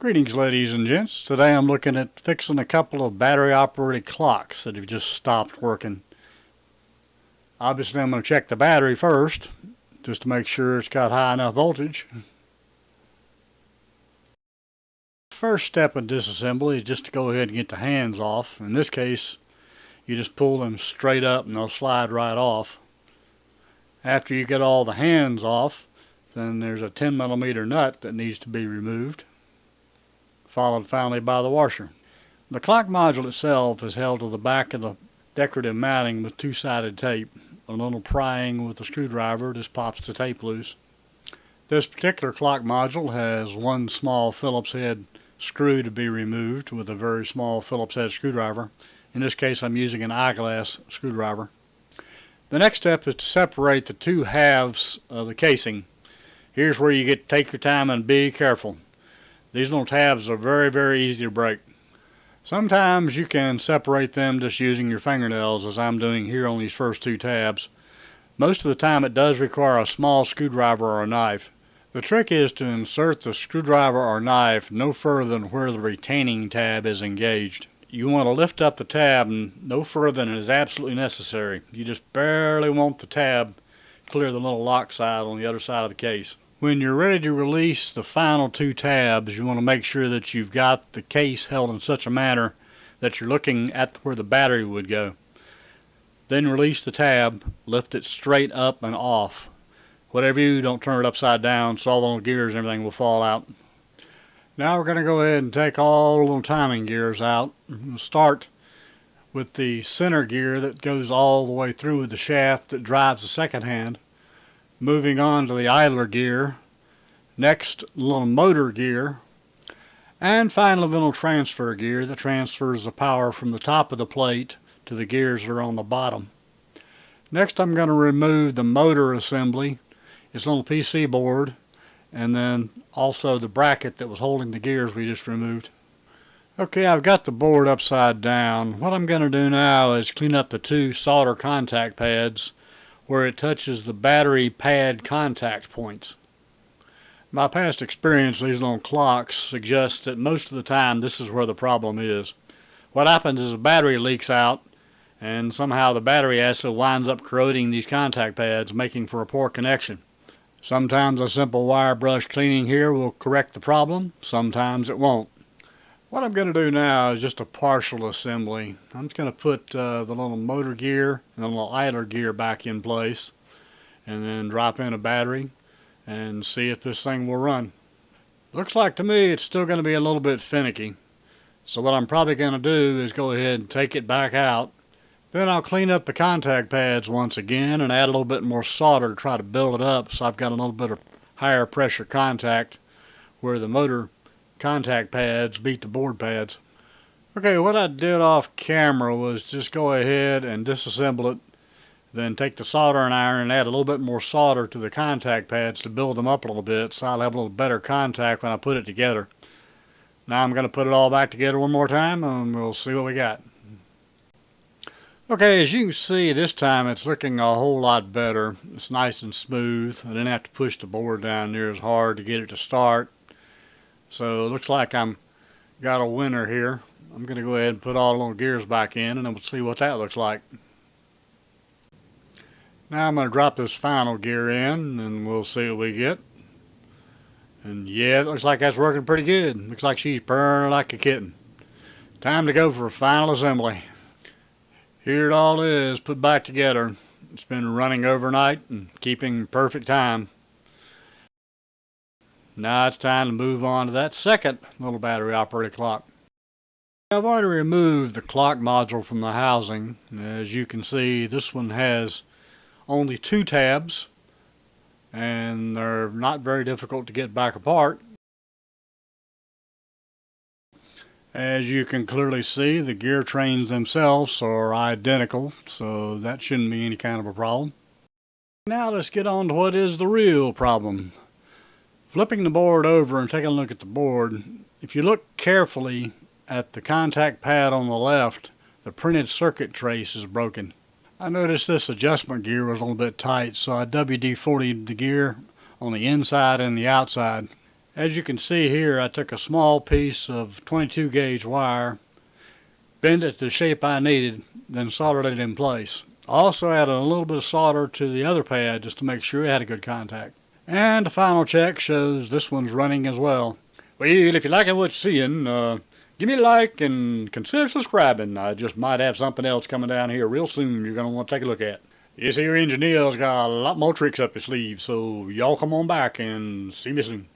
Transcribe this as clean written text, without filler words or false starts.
Greetings, ladies and gents. Today I'm looking at fixing a couple of battery operated clocks that have just stopped working. Obviously I'm going to check the battery first just to make sure it's got high enough voltage. First step in disassembly is just to go ahead and get the hands off. In this case you just pull them straight up and they'll slide right off. After you get all the hands off, then there's a 10mm nut that needs to be removed, followed finally by the washer. The clock module itself is held to the back of the decorative mounting with two-sided tape. A little prying with a screwdriver just pops the tape loose. This particular clock module has one small Phillips head screw to be removed with a very small Phillips head screwdriver. In this case I'm using an eyeglass screwdriver. The next step is to separate the two halves of the casing. Here's where you get to take your time and be careful. These little tabs are very easy to break. Sometimes you can separate them just using your fingernails, as I'm doing here on these first two tabs. Most of the time it does require a small screwdriver or a knife. The trick is to insert the screwdriver or knife no further than where the retaining tab is engaged. You want to lift up the tab no further than is absolutely necessary. You just barely want the tab to clear the little lock side on the other side of the case. When you're ready to release the final two tabs, you want to make sure that you've got the case held in such a manner that you're looking at where the battery would go. Then release the tab, lift it straight up and off. Whatever you do, don't turn it upside down so all the little gears and everything will fall out. Now we're going to go ahead and take all the little timing gears out. We'll start with the center gear that goes all the way through the shaft that drives the second hand. Moving on to the idler gear, next little motor gear, and finally the little transfer gear that transfers the power from the top of the plate to the gears that are on the bottom. Next I'm going to remove the motor assembly, its little PC board, and then also the bracket that was holding the gears we just removed. Okay, I've got the board upside down. What I'm going to do now is clean up the two solder contact pads where it touches the battery pad contact points. My past experience with these little clocks suggests that most of the time this is where the problem is. What happens is the battery leaks out and somehow the battery acid winds up corroding these contact pads, making for a poor connection. Sometimes a simple wire brush cleaning here will correct the problem, sometimes it won't. What I'm going to do now is just a partial assembly. I'm just going to put the little motor gear and the little idler gear back in place and then drop in a battery and see if this thing will run. Looks like to me it's still going to be a little bit finicky. So what I'm probably going to do is go ahead and take it back out. Then I'll clean up the contact pads once again and add a little bit more solder to try to build it up so I've got a little bit of higher pressure contact where the motor contact pads beat the board pads. Okay, what I did off camera was just go ahead and disassemble it, then take the soldering iron and add a little bit more solder to the contact pads to build them up a little bit so I'll have a little better contact when I put it together. Now I'm going to put it all back together one more time and we'll see what we got. Okay, as you can see, this time it's looking a whole lot better. It's nice and smooth. I didn't have to push the board down near as hard to get it to start. So it looks like I'm got a winner here. I'm going to go ahead and put all the little gears back in and then we'll see what that looks like. Now I'm going to drop this final gear in and we'll see what we get. And yeah, it looks like that's working pretty good. Looks like she's purring like a kitten. Time to go for final assembly. Here it all is put back together. It's been running overnight and keeping perfect time. Now it's time to move on to that second little battery operated clock. I've already removed the clock module from the housing. As you can see, this one has only two tabs and they're not very difficult to get back apart. As you can clearly see, the gear trains themselves are identical, so that shouldn't be any kind of a problem. Now let's get on to what is the real problem. Flipping the board over and taking a look at the board, if you look carefully at the contact pad on the left, the printed circuit trace is broken. I noticed this adjustment gear was a little bit tight, so I WD-40'd the gear on the inside and the outside. As you can see here, I took a small piece of 22 gauge wire, bent it to the shape I needed, then soldered it in place. I also added a little bit of solder to the other pad just to make sure it had a good contact. And the final check shows this one's running as well. Well, if you're liking what you're seeing, give me a like and consider subscribing. I just might have something else coming down here real soon you're going to want to take a look at. This here engineer's got a lot more tricks up his sleeve, so y'all come on back and see me soon.